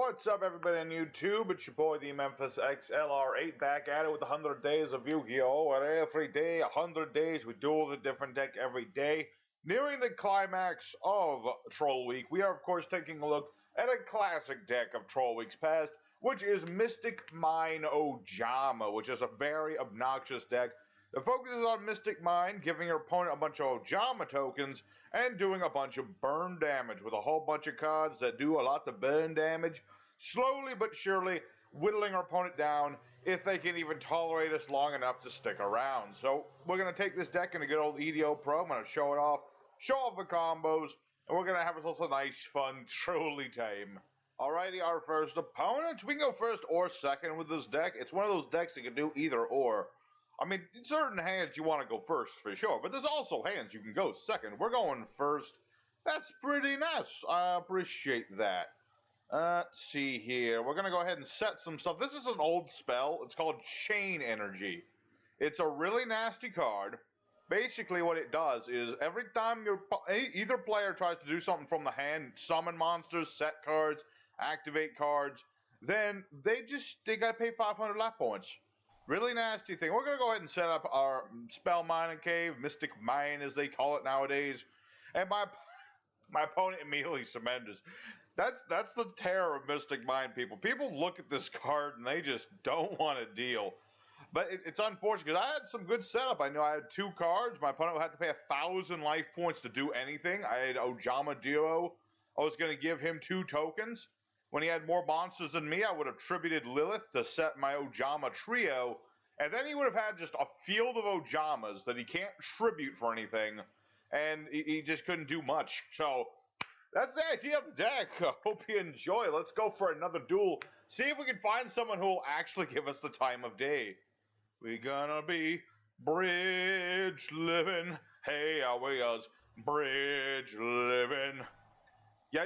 What's up, everybody on YouTube? It's your boy, the Memphis XLR8, back at it with 100 days of Yu-Gi-Oh! And every day, 100 days, we duel the different deck every day. Nearing the climax of Troll Week, we are, of course, taking a look at a classic deck of Troll Weeks past, which is Mystic Mine Ojama, which is a very obnoxious deck that focuses on Mystic Mine, giving your opponent a bunch of Ojama tokens, and doing a bunch of burn damage with a whole bunch of cards that do lots of burn damage, slowly but surely whittling our opponent down if they can even tolerate us long enough to stick around. So we're going to take this deck in a good old EDO Pro. I'm going to show it off, show off the combos, and we're going to have ourselves a nice, fun, trolley time. Alrighty, our first opponent. We can go first or second with this deck. It's one of those decks that can do either or. I mean, in certain hands you want to go first for sure, but there's also hands you can go second. We're going first. That's pretty nice. I appreciate that. Let's see here. We're going to go ahead and set some stuff. This is an old spell. It's called Chain Energy. It's a really nasty card. Basically what it does is every time either player tries to do something from the hand, summon monsters, set cards, activate cards, then they got to pay 500 life points. Really nasty thing. We're going to go ahead and set up our Spell Mining Cave, Mystic Mine as they call it nowadays. And my opponent immediately surrenders. That's the terror of Mystic Mine, people. People look at this card and they just don't want to deal. But it's unfortunate because I had some good setup. I know I had two cards. My opponent would have to pay 1,000 life points to do anything. I had Ojama Duo. I was going to give him 2 tokens. When he had more monsters than me, I would have tributed Lilith to set my Ojama trio, and then he would have had just a field of Ojamas that he can't tribute for anything, and he just couldn't do much. So that's the idea of the deck. I hope you enjoy. Let's go for another duel. See if we can find someone who will actually give us the time of day. We gonna be bridge living. Hey, we us bridge living. Yeah,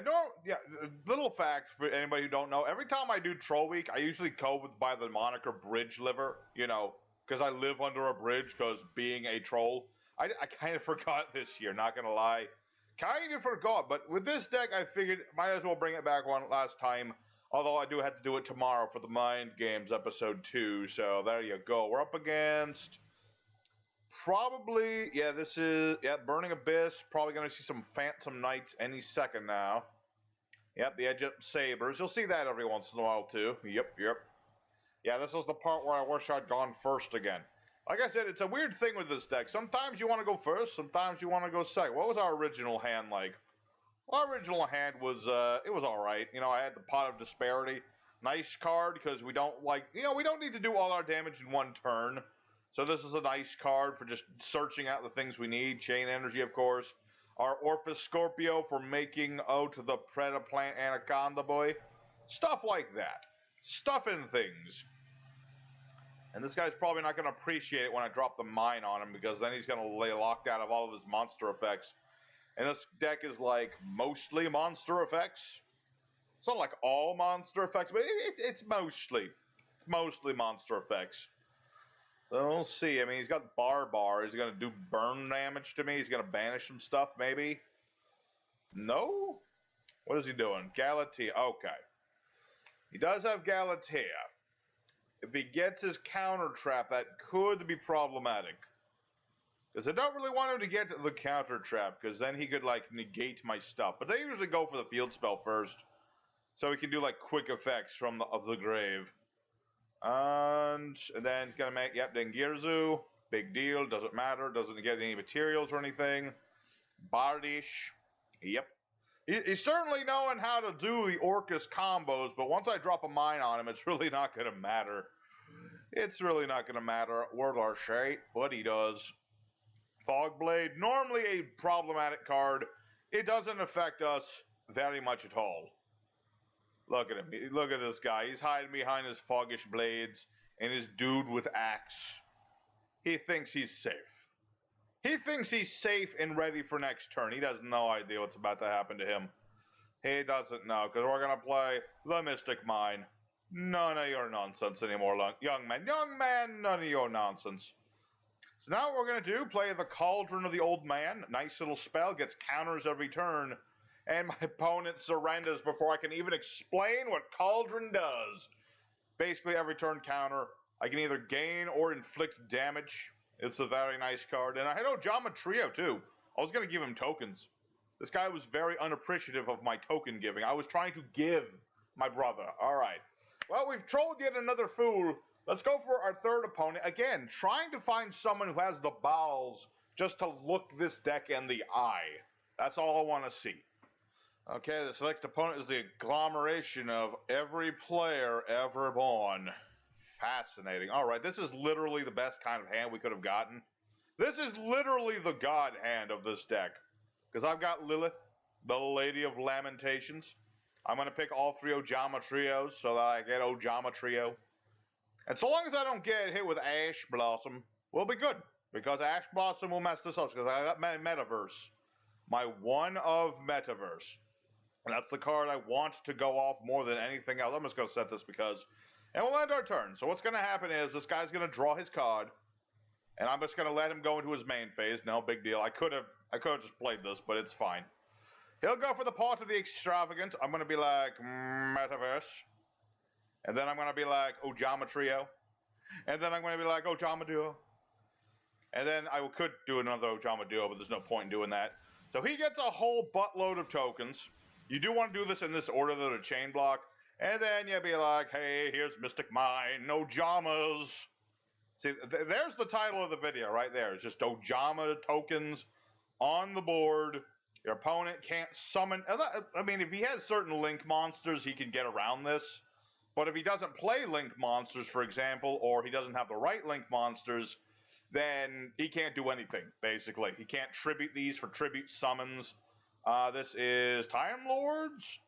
little fact for anybody who don't know, every time I do Troll Week, I usually go by the moniker Bridge Liver, you know, because I live under a bridge, because being a troll. I kind of forgot this year, not going to lie. Kind of forgot, but with this deck, I figured might as well bring it back one last time, although I do have to do it tomorrow for the Mind Games episode 2, so there you go. We're up against... Probably, this is, Burning Abyss. Probably going to see some Phantom Knights any second now. Yep, the Edge Up Sabers. You'll see that every once in a while, too. Yep. Yeah, this is the part where I wish I'd gone first again. Like I said, it's a weird thing with this deck. Sometimes you want to go first, sometimes you want to go second. What was our original hand like? Well, our original hand was, it was alright. You know, I had the Pot of Disparity. Nice card, because we don't we don't need to do all our damage in one turn. So this is a nice card for just searching out the things we need. Chain Energy, of course. Our Orphis Scorpio for making to the Predaplant Anaconda Boy. Stuff like that. Stuff in things. And this guy's probably not going to appreciate it when I drop the mine on him, because then he's going to lay locked out of all of his monster effects. And this deck is like mostly monster effects. It's not like all monster effects, but it's mostly monster effects. So we'll see. I mean, he's got Bar. Is he going to do burn damage to me? He's going to banish some stuff, maybe? No? What is he doing? Galatea. Okay. He does have Galatea. If he gets his counter trap, that could be problematic. Because I don't really want him to get the counter trap, because then he could, like, negate my stuff. But they usually go for the field spell first. So he can do, like, quick effects from the grave. And then he's going to make, Dengirzu. Big deal. Doesn't matter. Doesn't get any materials or anything. Bardish. Yep. He's certainly knowing how to do the Orcus combos, but once I drop a mine on him, it's really not going to matter. It's really not going to matter. Word or shade, what he does. Fogblade. Normally a problematic card. It doesn't affect us very much at all. Look at him. Look at this guy. He's hiding behind his foggish blades and his dude with axe. He thinks he's safe. He thinks he's safe and ready for next turn. He has no idea what's about to happen to him. He doesn't know, because we're going to play the Mystic Mine. None of your nonsense anymore, young man. Young man, none of your nonsense. So now what we're going to do, play the Cauldron of the Old Man. Nice little spell. Gets counters every turn. and my opponent surrenders before I can even explain what Cauldron does. Basically, every turn counter, I can either gain or inflict damage. It's a very nice card. And I had Ojama Trio, too. I was going to give him tokens. This guy was very unappreciative of my token giving. I was trying to give my brother. All right. Well, we've trolled yet another fool. Let's go for our third opponent. Again, trying to find someone who has the balls just to look this deck in the eye. That's all I want to see. Okay, this next opponent is the agglomeration of every player ever born. Fascinating. All right, this is literally the best kind of hand we could have gotten. This is literally the god hand of this deck. Because I've got Lilith, the Lady of Lamentations. I'm going to pick all three Ojama Trios so that I get Ojama Trio. And so long as I don't get hit with Ash Blossom, we'll be good. Because Ash Blossom will mess this up because I got my Metaverse. My one of Metaverse. And that's the card I want to go off more than anything else. I'm just going to set this because... And we'll end our turn. So what's going to happen is this guy's going to draw his card. And I'm just going to let him go into his main phase. No big deal. I could have just played this, but it's fine. He'll go for the part of the extravagant. I'm going to be like, Metaverse. And then I'm going to be like, Ojama Trio. And then I'm going to be like, Ojama Duo. And then I could do another Ojama Duo, but there's no point in doing that. So he gets a whole buttload of tokens. You do want to do this in this order, though, to chain block. And then you'll be like, hey, here's Mystic Mine, Ojamas. See, there's the title of the video right there. It's just Ojama tokens on the board. Your opponent can't summon... I mean, if he has certain link monsters, he can get around this. But if he doesn't play link monsters, for example, or he doesn't have the right link monsters, then he can't do anything, basically. He can't tribute these for tribute summons. This is Time Lords?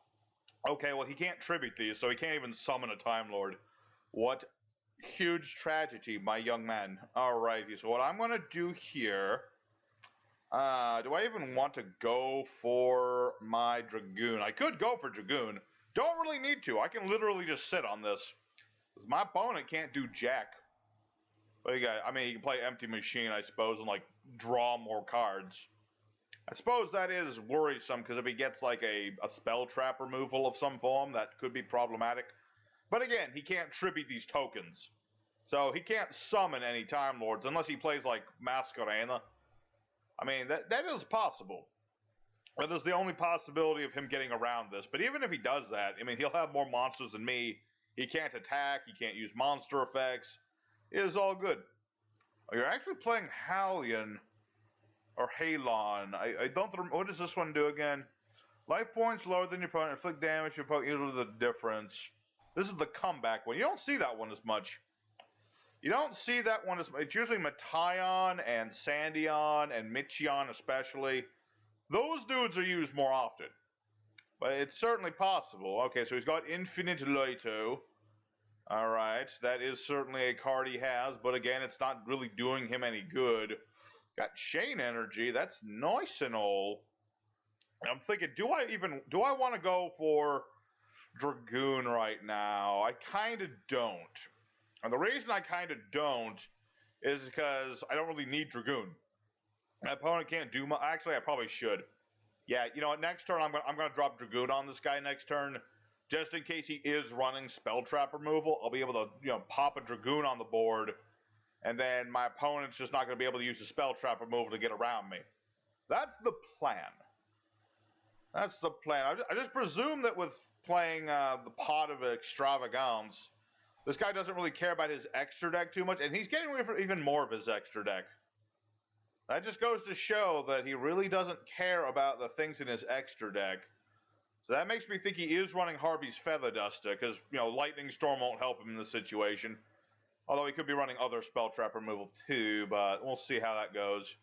Okay, well, he can't tribute these, so he can't even summon a Time Lord. What huge tragedy, my young man. Alrighty, so what I'm going to do here... do I even want to go for my Dragoon? I could go for Dragoon. Don't really need to. I can literally just sit on this. Because my opponent can't do jack. What you got? I mean, you can play Empty Machine, I suppose, and, like, draw more cards. I suppose that is worrisome, because if he gets, like, a spell trap removal of some form, that could be problematic. But again, he can't tribute these tokens. So he can't summon any Time Lords, unless he plays, like, Masquerena. I mean, that is possible. That is the only possibility of him getting around this. But even if he does that, I mean, he'll have more monsters than me. He can't attack. He can't use monster effects. It is all good. Oh, you're actually playing Halion. Or Halon. I don't remember. What does this one do again? Life points lower than your opponent. Inflict damage. Your opponent usually the difference. This is the comeback one. You don't see that one as much. You don't see that one as much. It's usually Metaion and Sandion and Michion especially. Those dudes are used more often. But it's certainly possible. Okay, so he's got Infinite Loito. Alright, that is certainly a card he has, but again, it's not really doing him any good. Got Chain Energy, that's nice and all. I'm thinking, do I want to go for Dragoon right now? I kind of don't. And the reason I kind of don't is because I don't really need Dragoon. My opponent can't do much. Actually, I probably should. Yeah, you know what? Next turn, I'm gonna drop Dragoon on this guy next turn, just in case he is running Spell Trap removal. I'll be able to, pop a Dragoon on the board, and then my opponent's just not gonna be able to use the Spell Trap removal to get around me. That's the plan. That's the plan. I just presume that with playing the Pot of Extravagance, this guy doesn't really care about his extra deck too much, and he's getting rid of even more of his extra deck. That just goes to show that he really doesn't care about the things in his extra deck. So that makes me think he is running Harvey's Feather Duster, because, Lightning Storm won't help him in this situation. Although he could be running other Spell Trap removal too, but we'll see how that goes.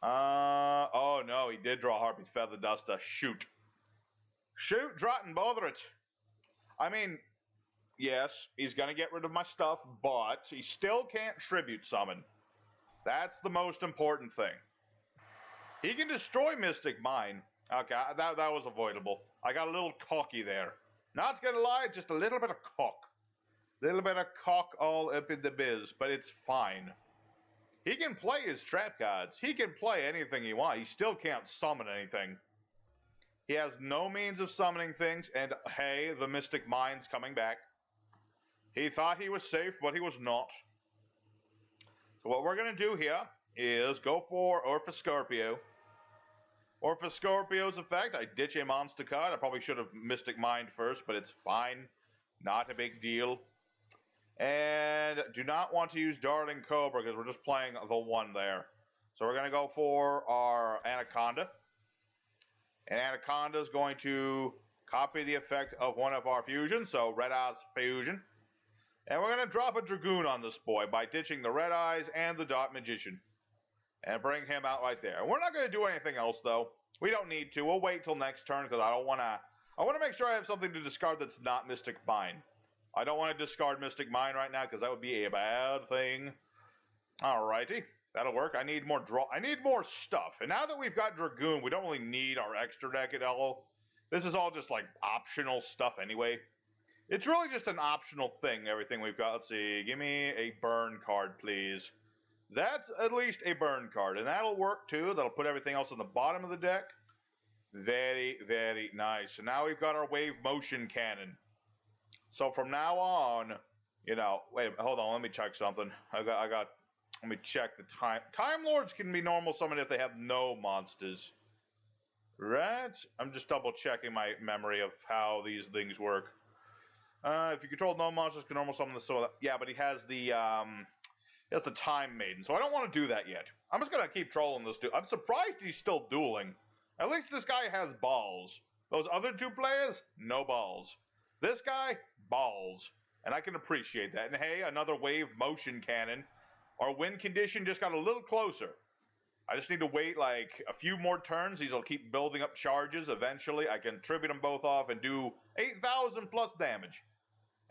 Oh no, he did draw Harvey's Feather Duster. Shoot. Shoot, drat and bother it. I mean, yes, he's going to get rid of my stuff, but he still can't Tribute Summon. That's the most important thing. He can destroy Mystic Mine. Okay, that was avoidable. I got a little cocky there. Not gonna lie, just a little bit of cock. Little bit of cock all up in the biz, but it's fine. He can play his trap cards. He can play anything he wants. He still can't summon anything. He has no means of summoning things, and hey, the Mystic Mine's coming back. He thought he was safe, but he was not. So what we're going to do here is go for Orphoscorpio. Orphoscorpio's effect, I ditch a monster card. I probably should have Mystic Mind first, but it's fine. Not a big deal. And do not want to use Darting Cobra because we're just playing the one there. So we're going to go for our Anaconda. And Anaconda is going to copy the effect of one of our fusions, so Red-eyes Fusion. And we're going to drop a Dragoon on this boy by ditching the Red-eyes and the Dot Magician. And bring him out right there. We're not going to do anything else, though. We don't need to. We'll wait till next turn because I don't want to... I want to make sure I have something to discard that's not Mystic Mine. I don't want to discard Mystic Mine right now because that would be a bad thing. Alrighty. That'll work. I need more draw. I need more stuff. And now that we've got Dragoon, we don't really need our extra deck at all. This is all just like optional stuff anyway. It's really just an optional thing, everything we've got. Let's see. Give me a burn card, please. That's at least a burn card. And that'll work too. That'll put everything else on the bottom of the deck. Very, very nice. So now we've got our wave motion cannon. So from now on, you know, wait, hold on, let me check something. Let me check the time. Time Lords can be normal summoned if they have no monsters. Right? I'm just double checking my memory of how these things work. If you control no monsters, can normal summon the soul. Yeah, but he has the Time Maiden, so I don't want to do that yet. I'm just gonna keep trolling this dude. I'm surprised he's still dueling. At least this guy has balls. Those other two players, no balls. This guy, balls. And I can appreciate that. And hey, another wave motion cannon. Our win condition just got a little closer. I just need to wait like a few more turns. These will keep building up charges. Eventually, I can tribute them both off and do 8,000 plus damage.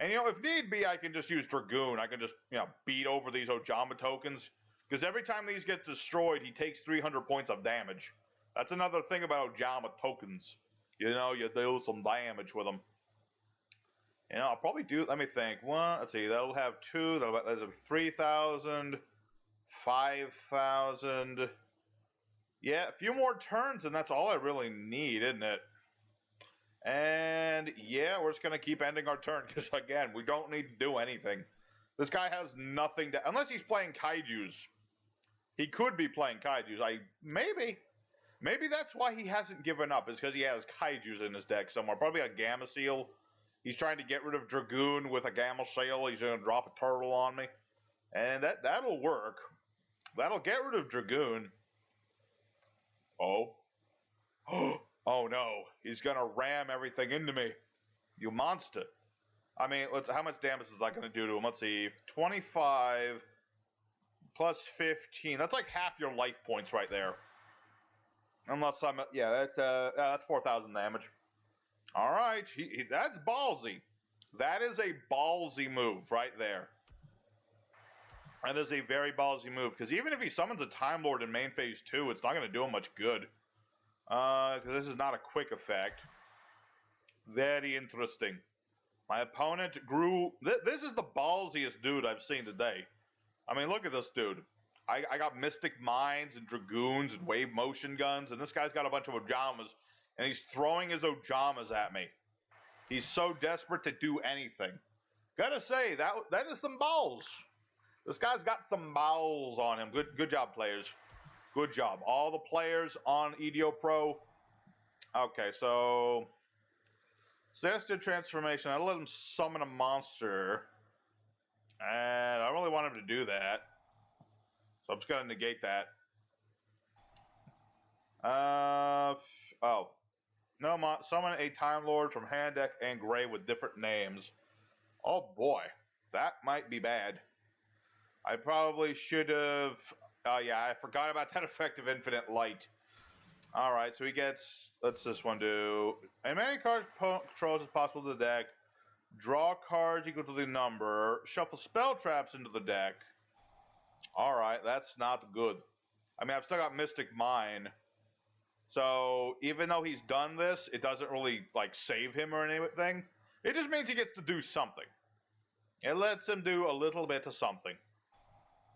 And, you know, if need be, I can just use Dragoon. I can just, you know, beat over these Ojama tokens. Because every time these get destroyed, he takes 300 points of damage. That's another thing about Ojama tokens. You know, you deal some damage with them. You know, I'll probably do, let me think. One, let's see, that'll have two. That'll have 3,000, 5,000. Yeah, a few more turns, and that's all I really need, isn't it? And yeah, we're just going to keep ending our turn because, again, we don't need to do anything. This guy has nothing to... Unless he's playing Kaijus. He could be playing Kaijus. Maybe that's why he hasn't given up. Is because he has Kaijus in his deck somewhere. Probably a Gamma Seal. He's trying to get rid of Dragoon with a Gamma Seal. He's going to drop a turtle on me. And that'll work. That'll get rid of Dragoon. Oh. Oh no, he's gonna ram everything into me. You monster. I mean, how much damage is that gonna do to him? Let's see, 25 plus 15. That's like half your life points right there. Unless I'm, yeah, that's 4,000 damage. All right, that's ballsy. That is a ballsy move right there. That is a very ballsy move, because even if he summons a Time Lord in main phase 2, it's not gonna do him much good. Because this is not a quick effect. Very interesting. My opponent grew... This is the ballsiest dude I've seen today. I mean, look at this dude. I got Mystic Mines and Dragoons and Wave Motion Guns, and this guy's got a bunch of Ojamas, and he's throwing his Ojamas at me. He's so desperate to do anything. Gotta say, that is some balls. This guy's got some balls on him. Good job, players. Good job. All the players on EDO Pro. Okay, so... Celestial Transformation. I let him summon a monster. And I really want him to do that. So I'm just going to negate that. Oh. No, summon a Time Lord from hand, deck, and gray with different names. Oh boy. That might be bad. I probably should have... Oh, yeah, I forgot about that effect of Infinite Light. Alright, so he gets... Let's this one do... As many cards controls as possible to the deck. Draw cards equal to the number. Shuffle spell traps into the deck. Alright, that's not good. I mean, I've still got Mystic Mine. So, even though he's done this, it doesn't really, like, save him or anything. It just means he gets to do something. It lets him do a little bit of something.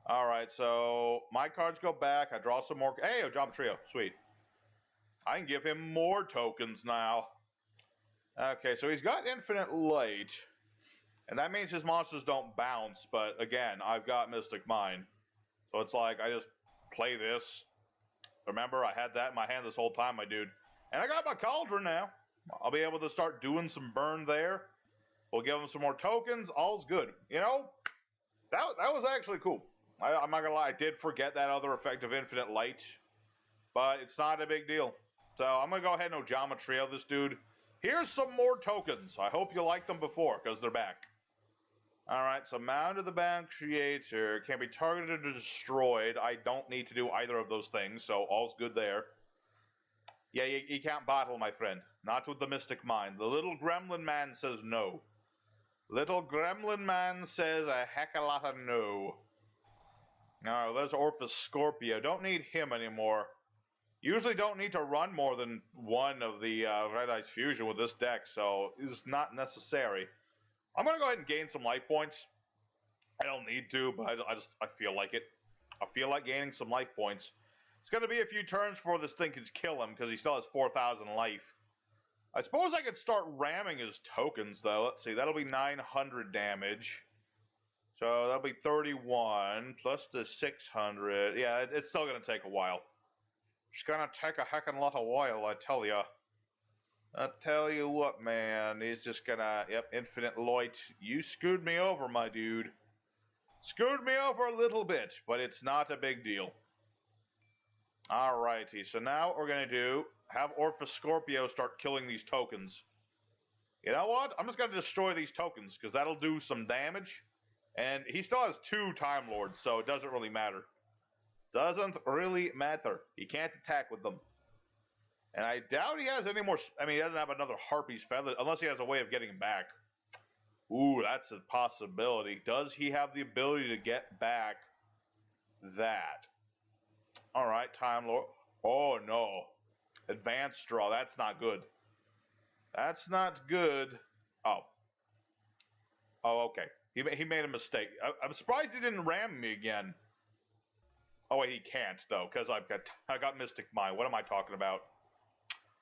Alright, so my cards go back. I draw some more. Hey, Ojama Trio. Sweet. I can give him more tokens now. Okay, so he's got infinite light. And that means his monsters don't bounce, but again, I've got Mystic Mine. So it's like, I just play this. Remember, I had that in my hand this whole time, my dude. And I got my Cauldron now. I'll be able to start doing some burn there. We'll give him some more tokens. All's good. You know, that was actually cool. I'm not gonna lie, I did forget that other effect of infinite light. But it's not a big deal. So I'm gonna go ahead and Ojama Trio this dude. Here's some more tokens. I hope you liked them before, because they're back. Alright, so Mound of the Bound Creator can be targeted or destroyed. I don't need to do either of those things, so all's good there. Yeah, you can't battle, my friend. Not with the Mystic Mine. The little gremlin man says no. Little gremlin man says a heck of a lot of no. Alright, there's Orphis Scorpio. Don't need him anymore. Usually don't need to run more than one of the Red-eyes Fusion with this deck, so it's not necessary. I'm going to go ahead and gain some life points. I don't need to, but I feel like it. I feel like gaining some life points. It's going to be a few turns before this thing can kill him, because he still has 4,000 life. I suppose I could start ramming his tokens, though. Let's see, that'll be 900 damage. So that'll be 31, plus the 600. Yeah, it's still going to take a while. It's going to take a heckin' lot of while, I tell ya. I tell you what, man, he's just gonna, yep, infinite light. You screwed me over, my dude. Screwed me over a little bit, but it's not a big deal. Alrighty, so now what we're gonna do, have Orphis Scorpio start killing these tokens. You know what? I'm just gonna destroy these tokens, because that'll do some damage. And he still has 2 Time Lords, so it doesn't really matter. Doesn't really matter. He can't attack with them. And I doubt he has any more. I mean, he doesn't have another Harpy's Feather, unless he has a way of getting back. Ooh, that's a possibility. Does he have the ability to get back that? All right, Time Lord. Oh, no. Advanced draw. That's not good. That's not good. Oh. Oh, okay. He made a mistake. I'm surprised he didn't ram me again. Oh, wait, he can't, though, because I got Mystic Mine. What am I talking about?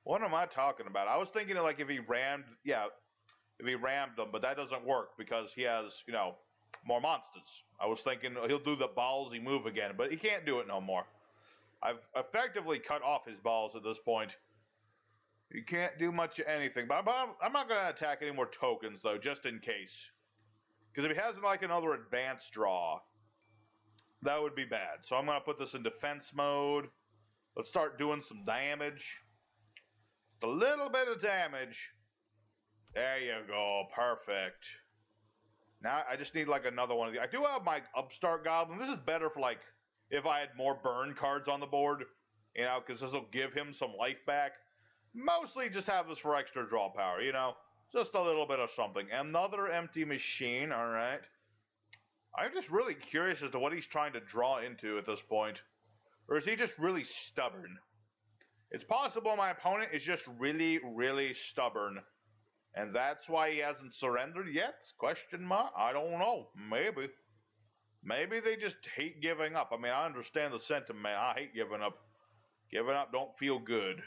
What am I talking about? I was thinking of, like, if he rammed them, but that doesn't work because he has, you know, more monsters. I was thinking he'll do the ballsy move again, but he can't do it no more. I've effectively cut off his balls at this point. He can't do much of anything, but I'm not going to attack any more tokens, though, just in case. Because if he has, like, another advanced draw, that would be bad. So I'm going to put this in defense mode. Let's start doing some damage. A little bit of damage. There you go. Perfect. Now I just need like another one of these. I do have my Upstart Goblin. This is better for like if I had more burn cards on the board, you know, because this will give him some life back. Mostly just have this for extra draw power, you know. Just a little bit of something. Another empty machine. All right. I'm just really curious as to what he's trying to draw into at this point. Or is he just really stubborn? It's possible my opponent is just really, really stubborn. And that's why he hasn't surrendered yet? Question mark? I don't know. Maybe. Maybe they just hate giving up. I mean, I understand the sentiment. I hate giving up. Giving up don't feel good.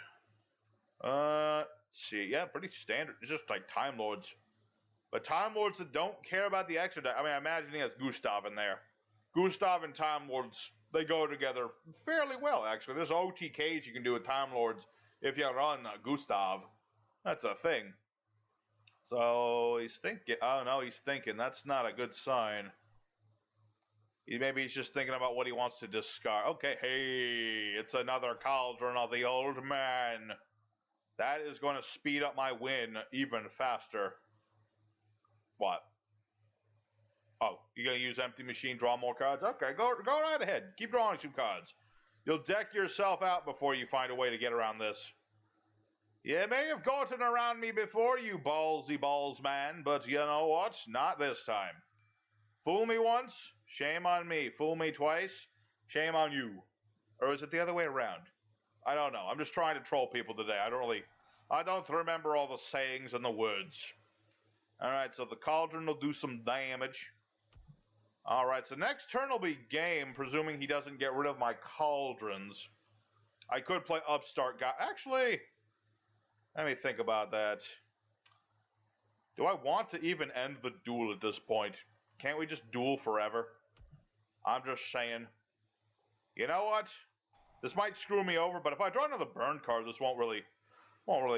Let's see. Yeah, pretty standard. It's just like Time Lords. But Time Lords that don't care about the extra deck. I mean, I imagine he has Gustav in there. Gustav and Time Lords, they go together fairly well, actually. There's OTKs you can do with Time Lords if you run Gustav. That's a thing. So he's thinking. Oh, no, he's thinking. That's not a good sign. Maybe he's just thinking about what he wants to discard. Okay, hey, it's another Cauldron of the Old Man. That is going to speed up my win even faster. What? Oh, you're going to use Empty Machine, draw more cards? Okay, go right ahead. Keep drawing some cards. You'll deck yourself out before you find a way to get around this. You may have gotten around me before, you ballsy balls man, but you know what? Not this time. Fool me once, shame on me. Fool me twice, shame on you. Or is it the other way around? I don't know. I'm just trying to troll people today. I don't remember all the sayings and the words. Alright, so the Cauldron will do some damage. Alright, so next turn will be game, presuming he doesn't get rid of my Cauldrons. I could play Upstart Guy. Actually, let me think about that. Do I want to even end the duel at this point? Can't we just duel forever? I'm just saying. You know what? This might screw me over, but if I draw another burn card, this won't really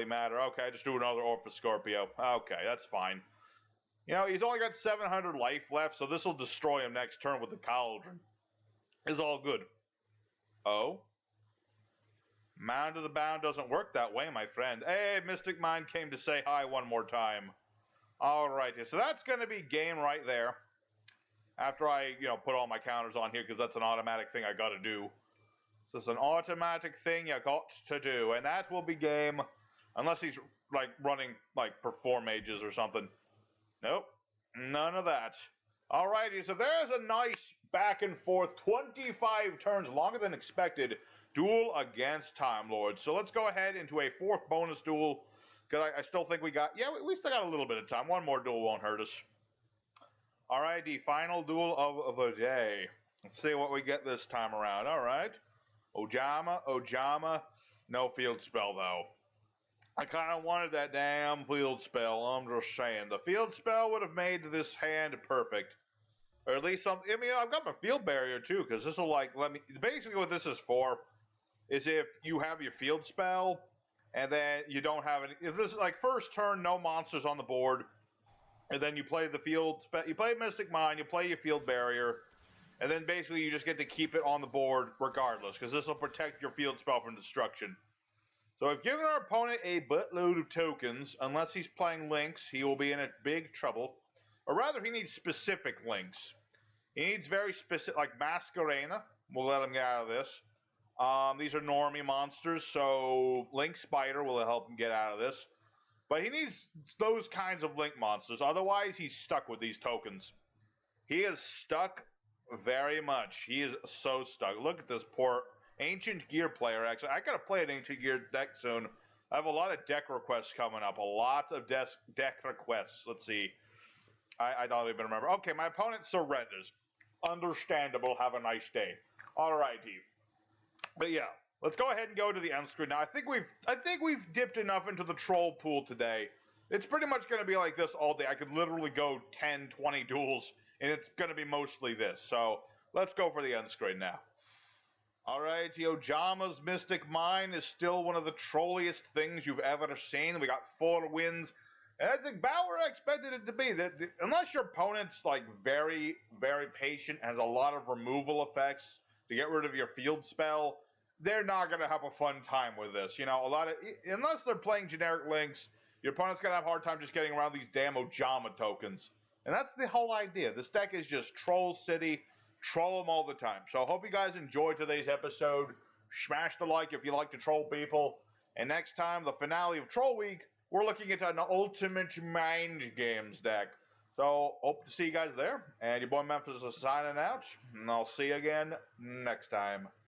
matter. Okay, just do another Orpha Scorpio. Okay, that's fine. You know, he's only got 700 life left, so this will destroy him next turn with the Cauldron. It's all good. Oh? Mound of the Bound doesn't work that way, my friend. Hey, Mystic Mine came to say hi one more time. Alrighty, so that's going to be game right there. After I, put all my counters on here, because that's an automatic thing I got to do. So it's an automatic thing you got to do, and that will be game. Unless he's, running, Perform Mages or something. Nope, none of that. Alrighty, so there's a nice back and forth, 25 turns, longer than expected, duel against Time Lord. So let's go ahead into a fourth bonus duel, because I still think we still got a little bit of time. One more duel won't hurt us. Alright, the final duel of the day. Let's see what we get this time around. Alright. Ojama. No field spell, though. I kind of wanted that damn field spell. I'm just saying. The field spell would have made this hand perfect. Or at least something. I mean, I've got my field barrier, too, because this will, let me... Basically, what this is for is if you have your field spell, and then you don't have any... If this is, first turn, no monsters on the board, and then you play the field spell... You play Mystic Mine, you play your field barrier, and then basically you just get to keep it on the board regardless, because this will protect your field spell from destruction. So I've given our opponent a buttload of tokens. Unless he's playing links, he will be in a big trouble. Or rather, he needs specific links. He needs very specific, like Masquerena. We'll let him get out of this. These are normie monsters, so Link Spider will help him get out of this. But he needs those kinds of link monsters. Otherwise, he's stuck with these tokens. He is stuck very much. He is so stuck. Look at this poor Ancient Gear player, actually. I gotta play an Ancient Gear deck soon. I have a lot of deck requests coming up. A lot of deck requests. Let's see. I don't even remember. Okay, my opponent surrenders. Understandable. Have a nice day. Alrighty. But yeah, let's go ahead and go to the end screen. Now, I think we've dipped enough into the troll pool today. It's pretty much going to be like this all day. I could literally go 10, 20 duels, and it's going to be mostly this. So let's go for the end screen now. Alright, Ojama's Mystic Mine is still one of the trolliest things you've ever seen. We got 4 wins. And that's about where I expected it to be. Unless your opponent's very, very patient, has a lot of removal effects to get rid of your field spell, they're not going to have a fun time with this. Unless they're playing generic links, your opponent's going to have a hard time just getting around these damn Ojama tokens. And that's the whole idea. This deck is just Troll City. Troll them all the time. So I hope you guys enjoyed today's episode. Smash the like if you like to troll people. And next time, the finale of Troll Week, we're looking at an Ultimate Mind Games deck. So hope to see you guys there. And your boy Memphis is signing out. And I'll see you again next time.